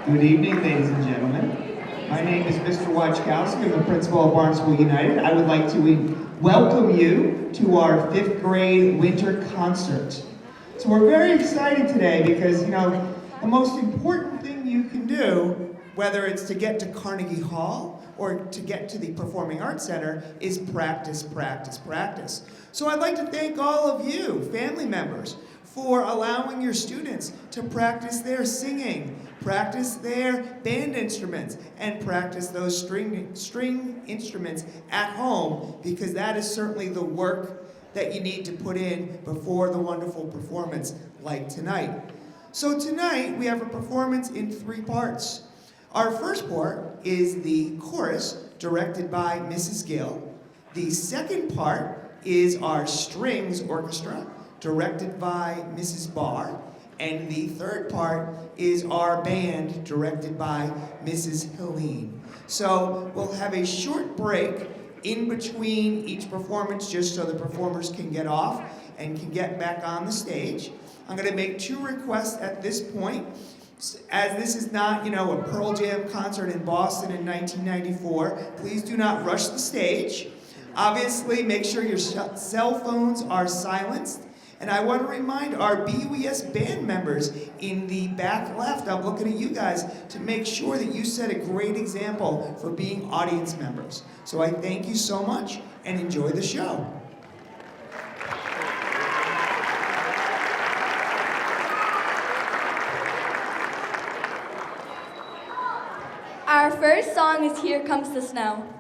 Good evening, ladies and gentlemen. My name is Mr. Wachkowski. I'm the principal of Barnesville United. I would like to welcome you to our 5th grade winter concert. So we're very excited today because, the most important thing you can do, whether it's to get to Carnegie Hall or to get to the Performing Arts Center, is practice, practice, practice. So I'd like to thank all of you, family members, for allowing your students to practice their singing, practice their band instruments, and practice those string instruments at home, because that is certainly the work that you need to put in before the wonderful performance like tonight. So tonight we have a performance in 3 parts. Our first part is the chorus, directed by Mrs. Gill. The second part is our strings orchestra, directed by Mrs. Barr. And the third part is our band, directed by Mrs. Helene. So we'll have a short break in between each performance, just so the performers can get off and can get back on the stage. I'm going to make 2 requests at this point. As this is not, a Pearl Jam concert in Boston in 1994, please do not rush the stage. Obviously, make sure your cell phones are silenced. And I want to remind our BUES band members in the back left, I'm looking at you guys, to make sure that you set a great example for being audience members. So I thank you so much and enjoy the show. Our first song is Here Comes the Snow.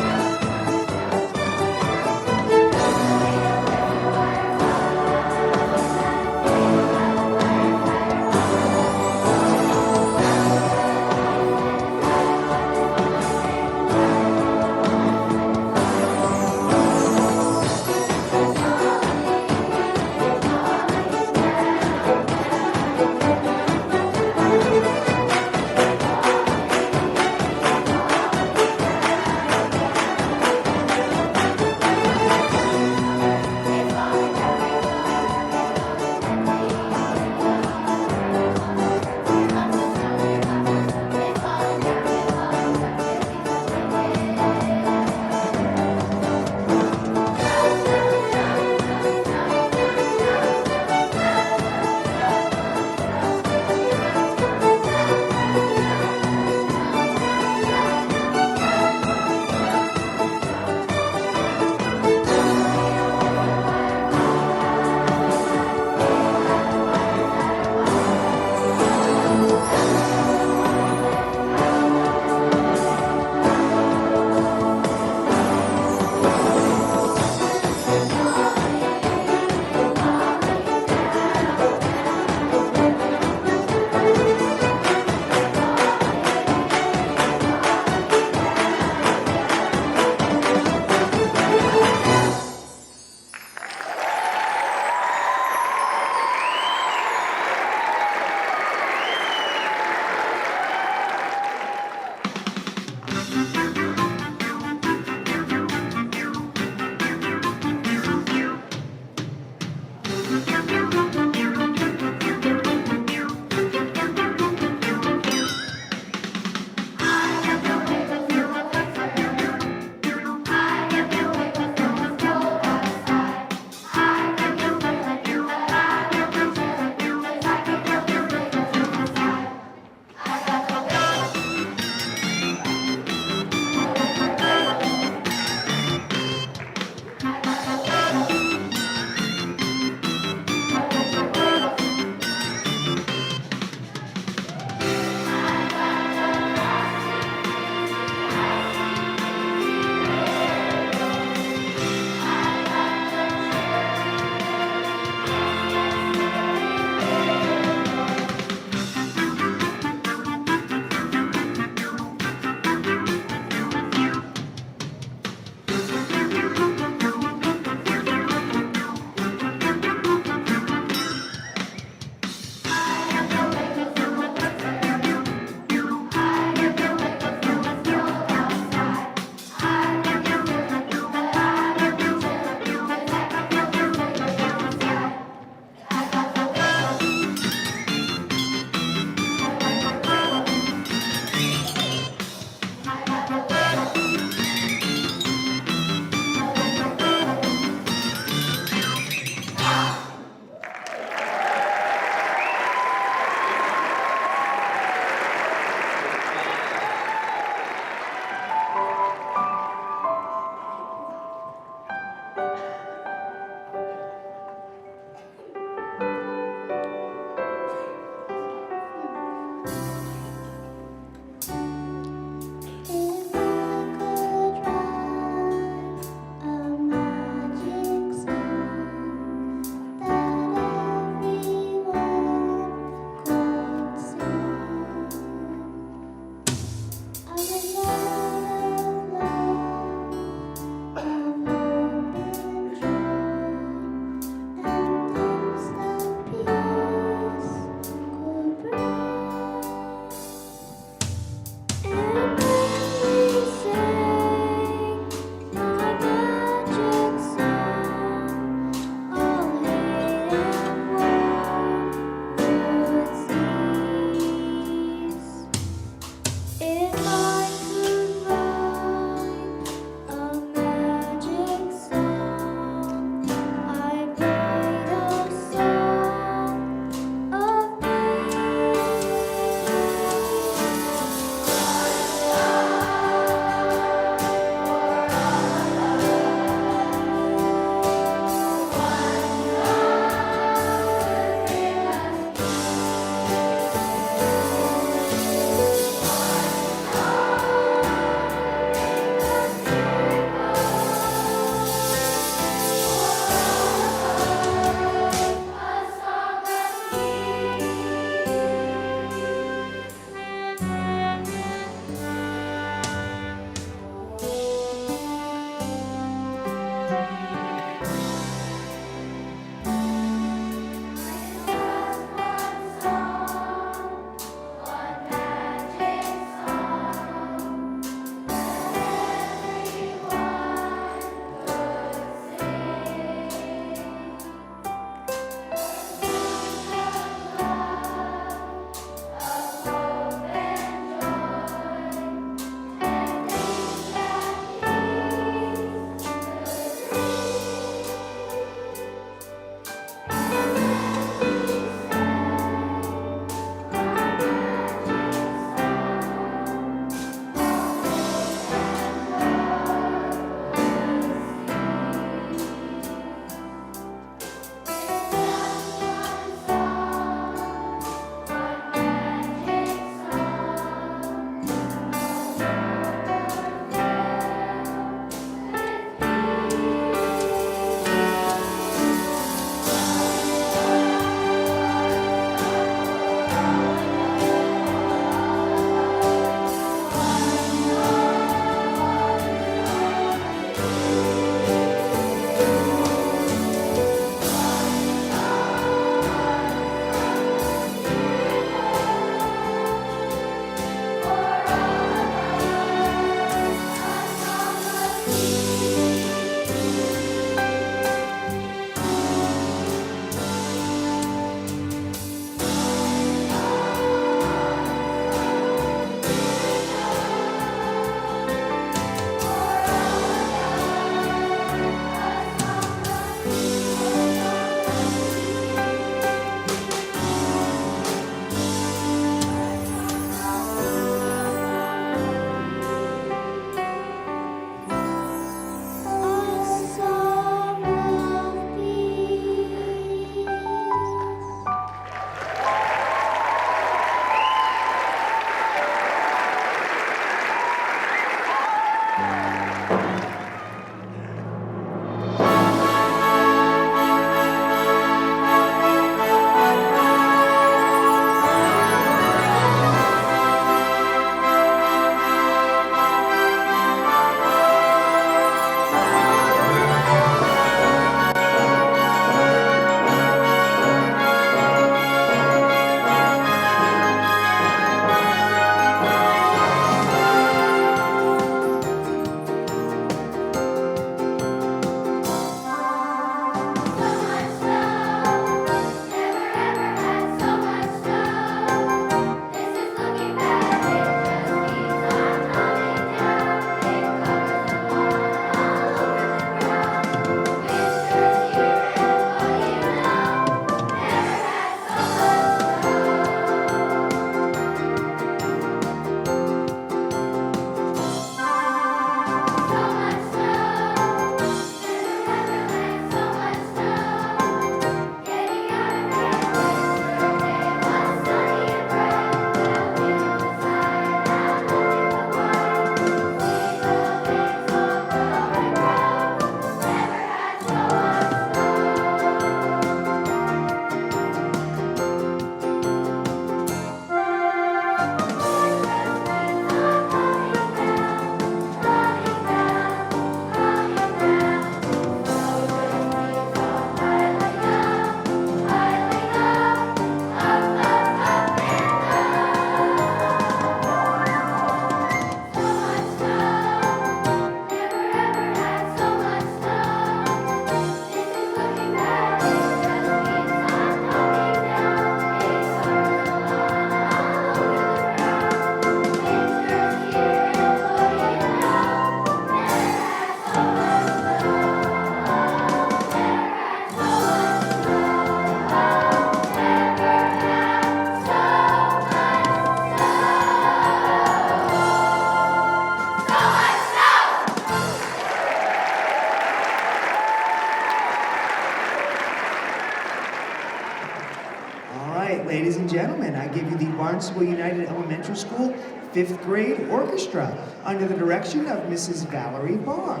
right, ladies and gentlemen, I give you the Barnstable United Elementary School 5th grade orchestra under the direction of Mrs. Valerie Barr.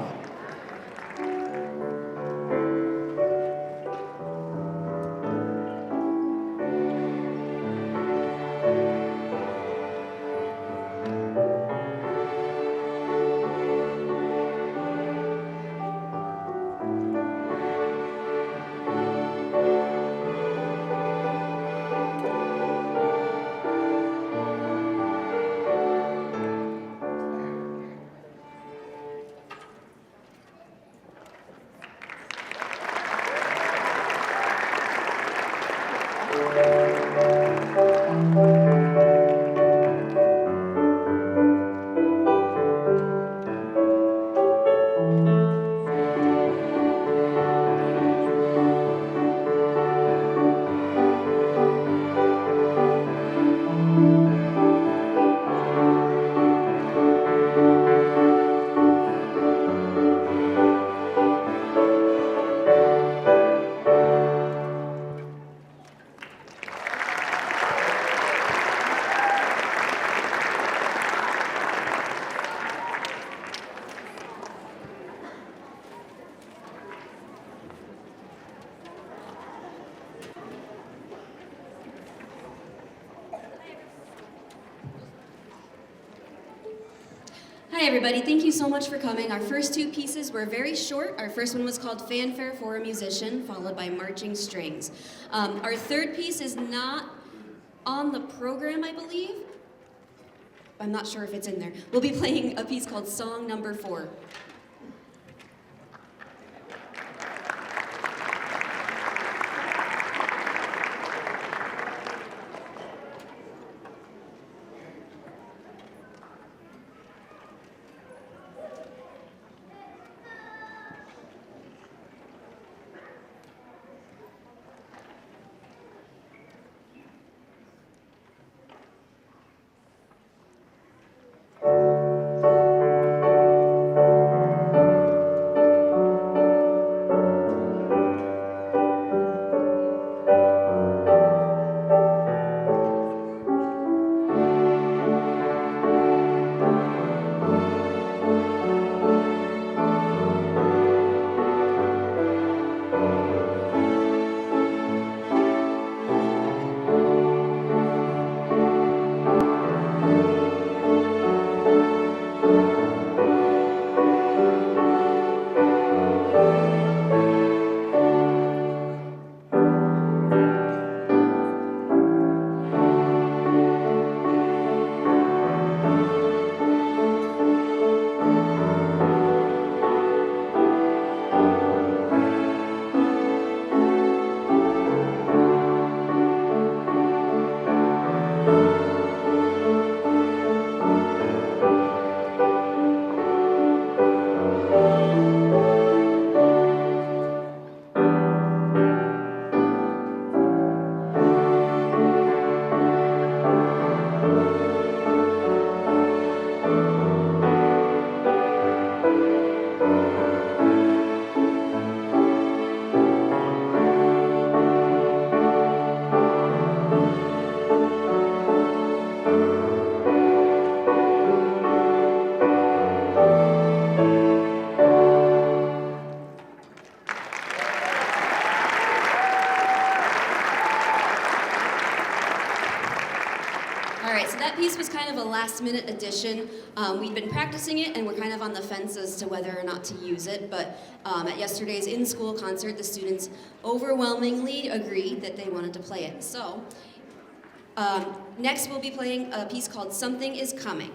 Hi everybody, thank you so much for coming. Our first two pieces were very short. Our first one was called Fanfare for a Musician, followed by Marching Strings. Our third piece is not on the program, I believe. I'm not sure if it's in there. We'll be playing a piece called Song Number 4. All right, so that piece was kind of a last-minute addition. We'd been practicing it, and we're kind of on the fence as to whether or not to use it, but at yesterday's in-school concert, the students overwhelmingly agreed that they wanted to play it. So, next we'll be playing a piece called Something Is Coming.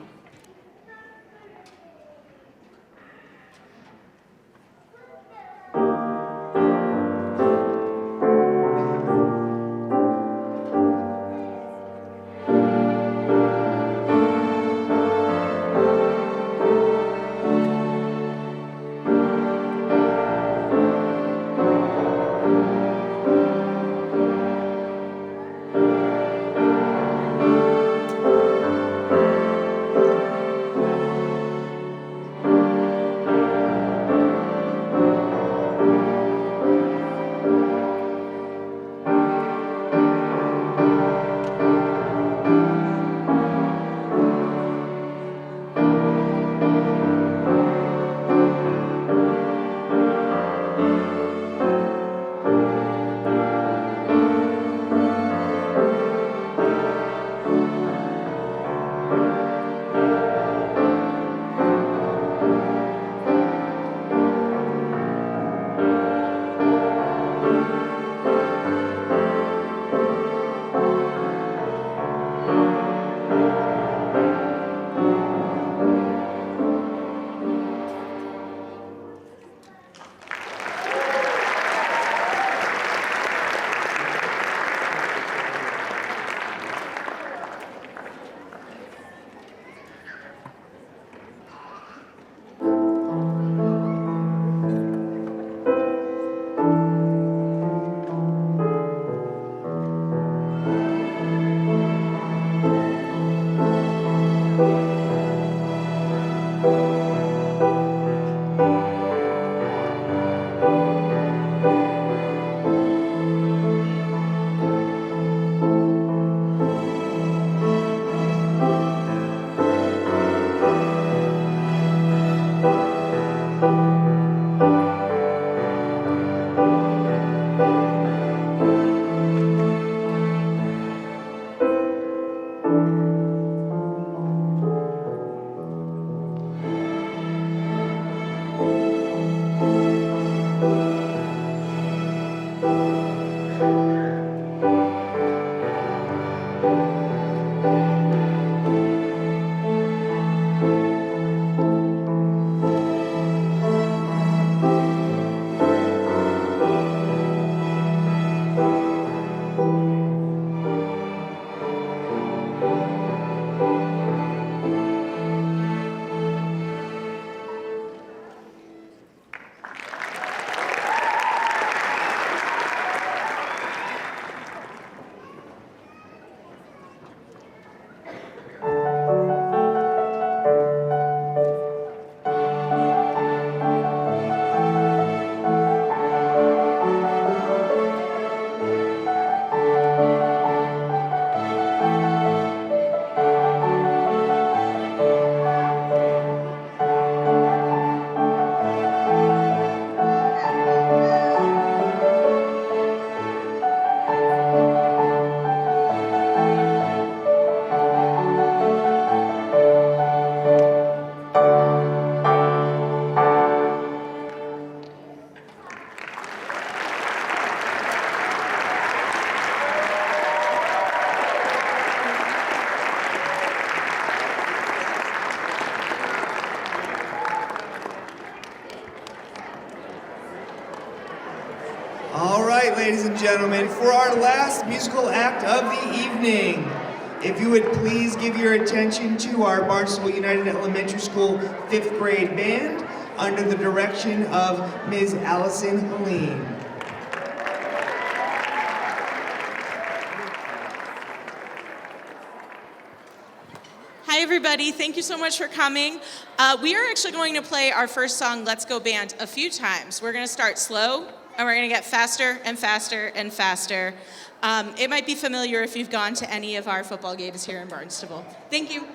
ladies and gentlemen, for our last musical act of the evening. If you would please give your attention to our Barnstable United Elementary School 5th grade band under the direction of Ms. Allison Helene. Hi everybody, thank you so much for coming. We are actually going to play our first song, Let's Go Band, a few times. We're going to start slow, and we're going to get faster and faster and faster. It might be familiar if you've gone to any of our football games here in Barnstable. Thank you.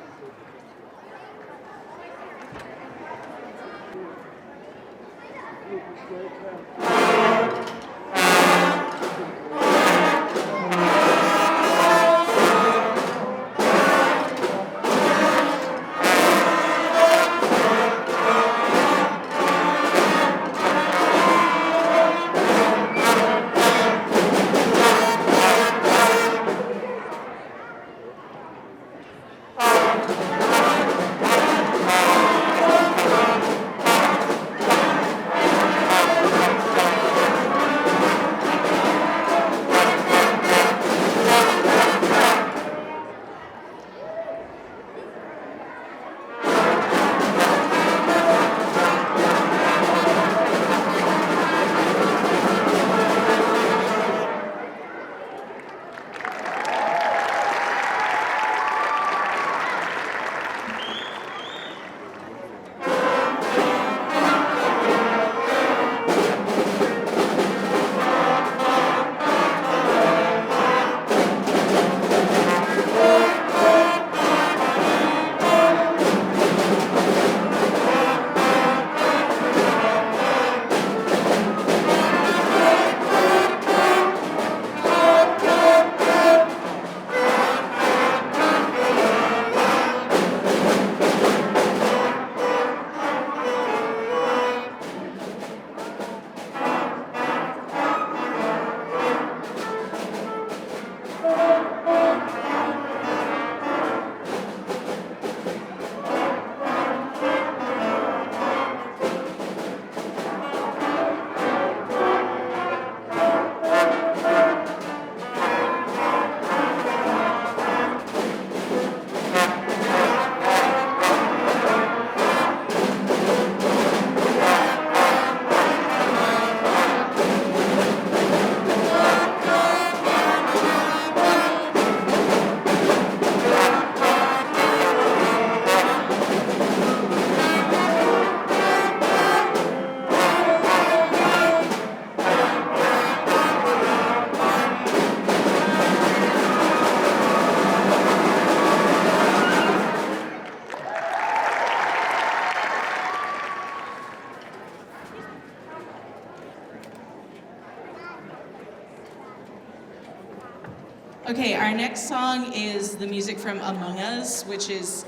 Okay, our next song is the music from Among Us, which is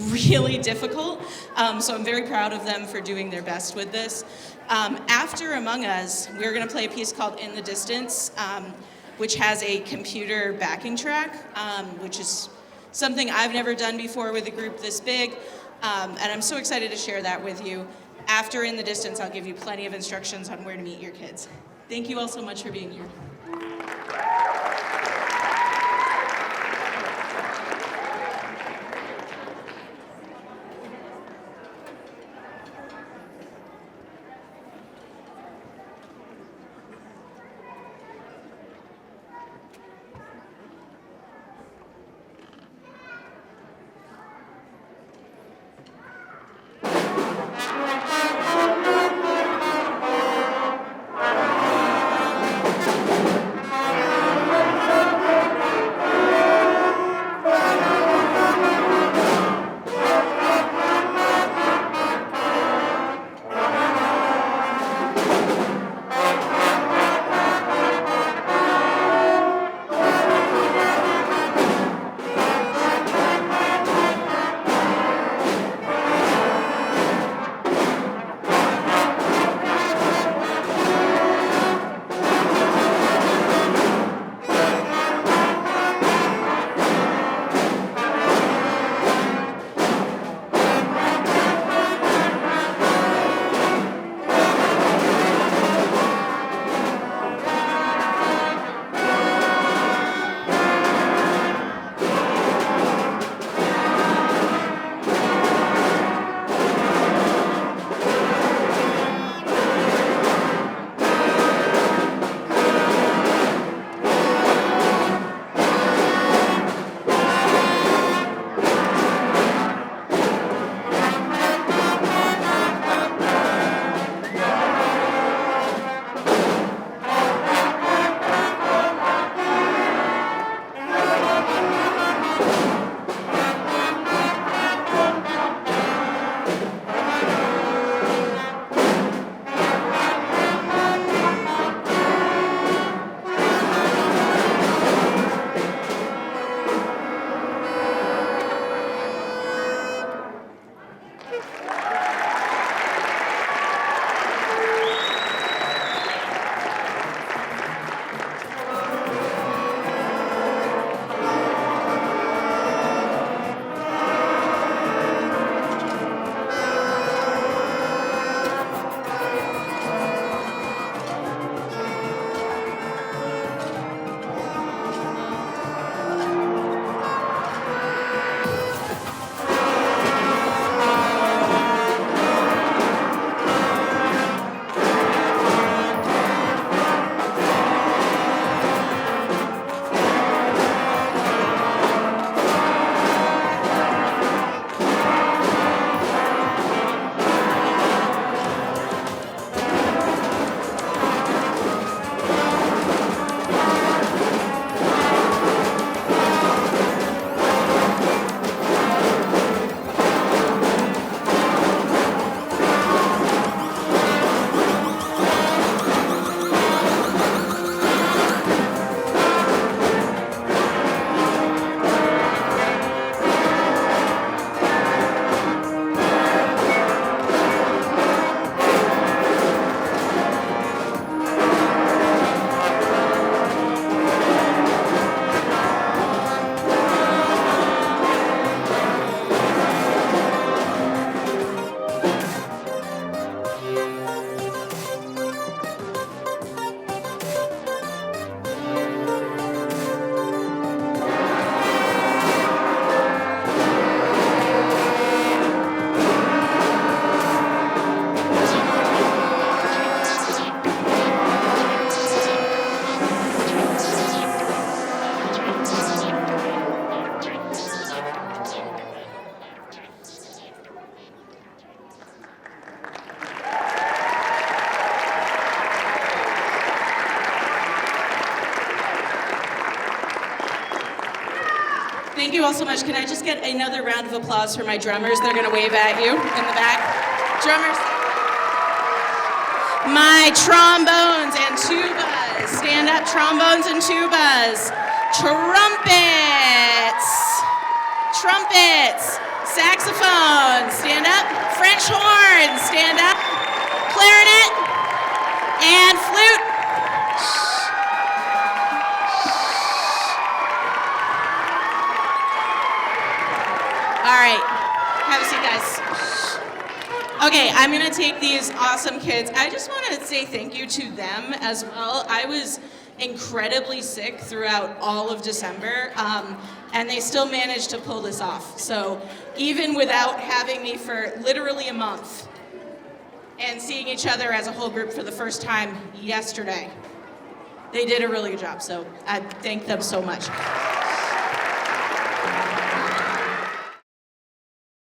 really difficult. So I'm very proud of them for doing their best with this. After Among Us, we're going to play a piece called In the Distance, which has a computer backing track, which is something I've never done before with a group this big. And I'm so excited to share that with you. After In the Distance, I'll give you plenty of instructions on where to meet your kids. Thank you all so much for being here. Thank you all so much. Can I just get another round of applause for my drummers? They're gonna wave at you in the back. Drummers. My trombones and tubas. Stand up, trombones and tubas. Trumpets. Trumpets. Saxophone. Stand up. French horn. Stand up. Clarinet. And flute. All right, have a seat, guys. Okay, I'm gonna take these awesome kids. I just wanna say thank you to them as well. I was incredibly sick throughout all of December, and they still managed to pull this off. So even without having me for literally a month and seeing each other as a whole group for the first time yesterday, they did a really good job, so I thank them so much.